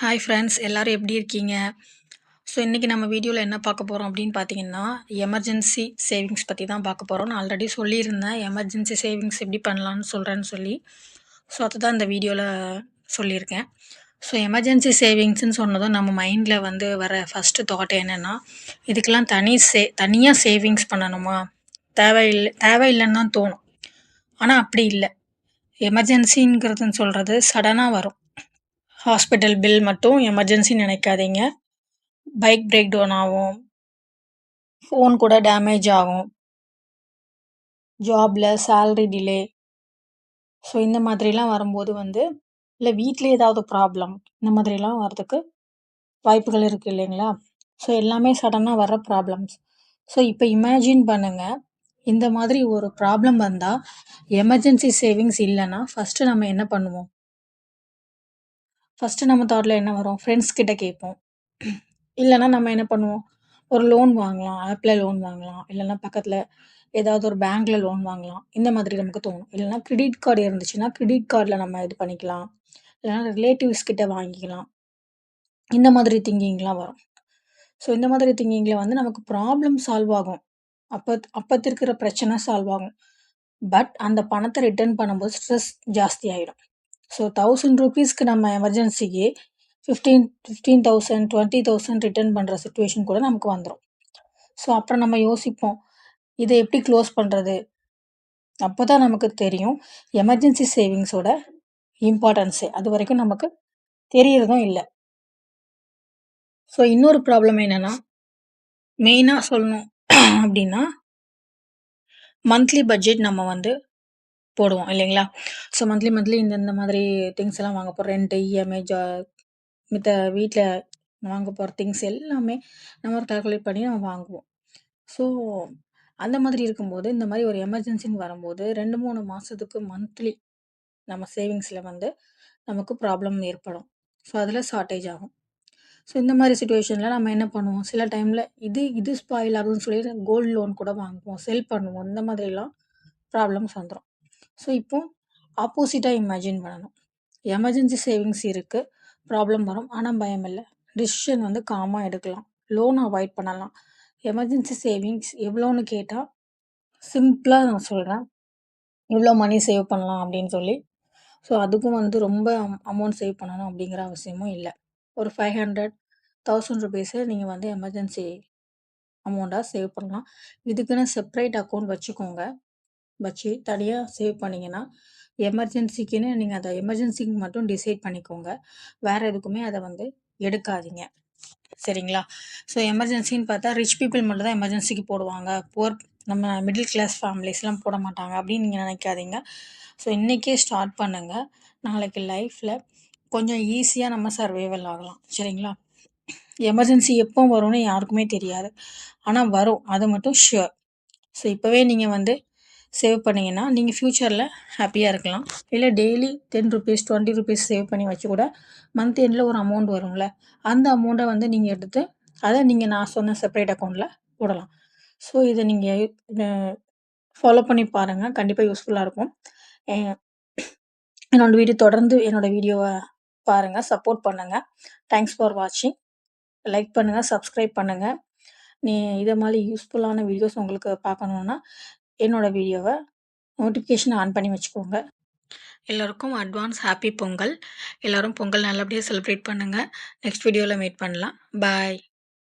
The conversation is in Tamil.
ஹாய் ஃப்ரெண்ட்ஸ் எல்லாரும் எப்படி இருக்கீங்க? ஸோ இன்றைக்கி நம்ம வீடியோவில் என்ன பார்க்க போகிறோம் அப்படின்னு பார்த்தீங்கன்னா, எமர்ஜென்சி சேவிங்ஸ் பற்றி தான் பார்க்க போகிறோம். நான் ஆல்ரெடி சொல்லியிருந்தேன் எமர்ஜென்சி சேவிங்ஸ் எப்படி பண்ணலான்னு சொல்கிறேன்னு சொல்லி. ஸோ அதுதான் இந்த வீடியோவில் சொல்லியிருக்கேன். ஸோ எமர்ஜென்சி சேவிங்ஸ்ன்னு சொன்னதும் நம்ம மைண்டில் வந்து வர ஃபஸ்ட்டு தாட் என்னென்னா, இதுக்கெல்லாம் தனியாக சேவிங்ஸ் பண்ணணுமா? தேவையில்லைன்னு தான் தோணும். ஆனால் அப்படி இல்லை. எமர்ஜென்சிங்கிறதுன்னு சொல்கிறது சடனாக வரும். ஹாஸ்பிட்டல் பில் மட்டும் எமர்ஜென்சின்னு நினைக்காதீங்க. பைக் பிரேக் டவுன் ஆகும். ஃபோன் கூட டேமேஜ் ஆகும். ஜாப்ல சேலரி டிலே. ஸோ இந்த மாதிரிலாம் வரும்போது வந்து இல்லை வீட்டில் ஏதாவது ப்ராப்ளம் இந்த மாதிரிலாம் வரதுக்கு வாய்ப்புகள் இருக்குது இல்லைங்களா? ஸோ எல்லாமே சடனாக வர ப்ராப்ளம்ஸ். ஸோ இப்போ இமேஜின் பண்ணுங்கள், இந்த மாதிரி ஒரு ப்ராப்ளம் வந்தால் எமர்ஜென்சி சேவிங்ஸ் இல்லைன்னா ஃபஸ்ட்டு நம்ம என்ன பண்ணுவோம்? ஃபஸ்ட்டு நம்ம தாட்டில் என்ன வரும்? ஃப்ரெண்ட்ஸ் கிட்ட கேட்போம். இல்லைன்னா நம்ம என்ன பண்ணுவோம்? ஒரு லோன் வாங்கலாம். ஆப்பில் லோன் வாங்கலாம். இல்லைன்னா பக்கத்தில் ஏதாவது ஒரு பேங்க்ல லோன் வாங்கலாம். இந்த மாதிரி நமக்கு தோணும். இல்லைன்னா கிரெடிட் கார்டு இருந்துச்சுன்னா, கிரெடிட் கார்டில் நம்ம இது பண்ணிக்கலாம். இல்லைன்னா ரிலேட்டிவ்ஸ் கிட்ட வாங்கிக்கலாம். இந்த மாதிரி திங்கிங்லாம் வரும். ஸோ இந்த மாதிரி திங்கிங்கில் வந்து நமக்கு ப்ராப்ளம் சால்வ் ஆகும். அப்போத்து இருக்கிற பிரச்சனை சால்வ் ஆகும். பட் அந்த பணத்தை ரிட்டர்ன் பண்ணும்போது ஸ்ட்ரெஸ் ஜாஸ்தி ஆகிடும். ஸோ ₹1000க்கு நம்ம எமர்ஜென்சிக்கு 15,000 20,000 ரிட்டர்ன் பண்ணுற சுச்சுவேஷன் கூட நமக்கு வந்துடும். ஸோ அப்புறம் நம்ம யோசிப்போம், இதை எப்படி க்ளோஸ் பண்ணுறது? அப்போ தான் நமக்கு தெரியும் எமர்ஜென்சி சேவிங்ஸோட இம்பார்ட்டன்ஸு. அது வரைக்கும் நமக்கு தெரியறதும் இல்லை. ஸோ இன்னொரு ப்ராப்ளம் என்னென்னா, மெயினாக சொல்லணும் அப்படின்னா, மந்த்லி பட்ஜெட் நம்ம வந்து போடுவோம் இல்லைங்களா? ஸோ மந்த்லி இந்த மாதிரி திங்ஸ் எல்லாம் வாங்க போகிறோம். ரெண்ட்டு, இஎம்ஐ, மித்த வீட்டில் வாங்க போகிற திங்ஸ் எல்லாமே நம்ம கால்குலேட் பண்ணி நம்ம வாங்குவோம். ஸோ அந்த மாதிரி இருக்கும்போது, இந்த மாதிரி ஒரு எமர்ஜென்சின்னு வரும்போது 2, 3 மாதத்துக்கு மந்த்லி நம்ம சேவிங்ஸில் வந்து நமக்கு ப்ராப்ளம் ஏற்படும். ஸோ அதில் ஷார்ட்டேஜ் ஆகும். ஸோ இந்த மாதிரி சிச்சுவேஷனில் நம்ம என்ன பண்ணுவோம்? சில டைமில் இது ஸ்பாயில் ஆகுதுன்னு சொல்லி கோல்டு லோன் கூட வாங்குவோம், செல் பண்ணுவோம். இந்த மாதிரிலாம் ப்ராப்ளம்ஸ் வந்துடும். ஸோ இப்போ ஆப்போசிட்டாக இமேஜின் பண்ணணும். எமர்ஜென்சி சேவிங்ஸ் இருக்குது, ப்ராப்ளம் வரும். ஆனால் பயம் இல்லை. டிசிஷன் வந்து காமாக எடுக்கலாம். லோன் அவாய்ட் பண்ணலாம். எமர்ஜென்சி சேவிங்ஸ் எவ்வளோன்னு கேட்டால் சிம்பிளாக நான் சொல்கிறேன், இவ்வளோ மணி சேவ் பண்ணலாம் அப்படின்னு சொல்லி. ஸோ அதுக்கும் வந்து ரொம்ப அமௌண்ட் சேவ் பண்ணணும் அப்படிங்கிற அவசியமும் இல்லை. ஒரு 500, 1000 ருபீஸை நீங்கள் வந்து எமர்ஜென்சி அமௌண்ட்டாக சேவ் பண்ணலாம். இதுக்குன்னு செப்பரேட் அக்கௌண்ட் வச்சுக்கோங்க. வச்சு தனியாக சேவ் பண்ணிங்கன்னா, எமர்ஜென்சிக்குன்னு நீங்கள் அதை எமர்ஜென்சிக்கு மட்டும் டிசைட் பண்ணிக்கோங்க. வேறு எதுக்குமே அதை வந்து எடுக்காதீங்க. சரிங்களா? ஸோ எமர்ஜென்சின்னு பார்த்தா ரிச் பீப்புள் மட்டும் தான் எமர்ஜென்சிக்கு போடுவாங்க. நம்ம மிடில் கிளாஸ் ஃபேமிலிஸ்லாம் போட மாட்டாங்க அப்படின்னு நீங்கள் நினைக்காதீங்க. ஸோ இன்றைக்கே ஸ்டார்ட் பண்ணுங்கள். நாளைக்கு லைஃப்பில் கொஞ்சம் ஈஸியாக நம்ம சர்வைவல் ஆகலாம். சரிங்களா? எமர்ஜென்சி எப்போ வரும்னு யாருக்குமே தெரியாது. ஆனால் வரும், அது மட்டும் ஷுர். ஸோ இப்போவே நீங்கள் வந்து சேவ் பண்ணிங்கன்னா நீங்கள் ஃப்யூச்சரில் ஹாப்பியாக இருக்கலாம். இல்லை டெய்லி 10 ருபீஸ் 20 ருபீஸ் சேவ் பண்ணி வச்சு கூட மந்த் எண்டில் ஒரு அமௌண்ட் வரும்ல, அந்த அமௌண்ட்டை வந்து நீங்கள் எடுத்து அதை நீங்கள் நான் சொன்ன செப்பரேட் அக்கௌண்ட்டில் போடலாம். ஸோ இதை நீங்கள் ஃபாலோ பண்ணி பாருங்கள். கண்டிப்பாக யூஸ்ஃபுல்லாக இருக்கும். என்னோட வீடியோவை பாருங்கள், சப்போர்ட் பண்ணுங்கள். தேங்க்ஸ் ஃபார் வாட்சிங். லைக் பண்ணுங்கள், சப்ஸ்கிரைப் பண்ணுங்கள். இதை மாதிரி யூஸ்ஃபுல்லான வீடியோஸ் உங்களுக்கு பார்க்கணுன்னா என்னோட வீடியோவை நோட்டிஃபிகேஷன் ஆன் பண்ணி வச்சுக்கோங்க. எல்லோருக்கும் அட்வான்ஸ் ஹாப்பி பொங்கல். எல்லோரும் பொங்கல் நல்லபடியாக செலிப்ரேட் பண்ணுங்கள். நெக்ஸ்ட் வீடியோவில் மீட் பண்ணலாம். பாய்.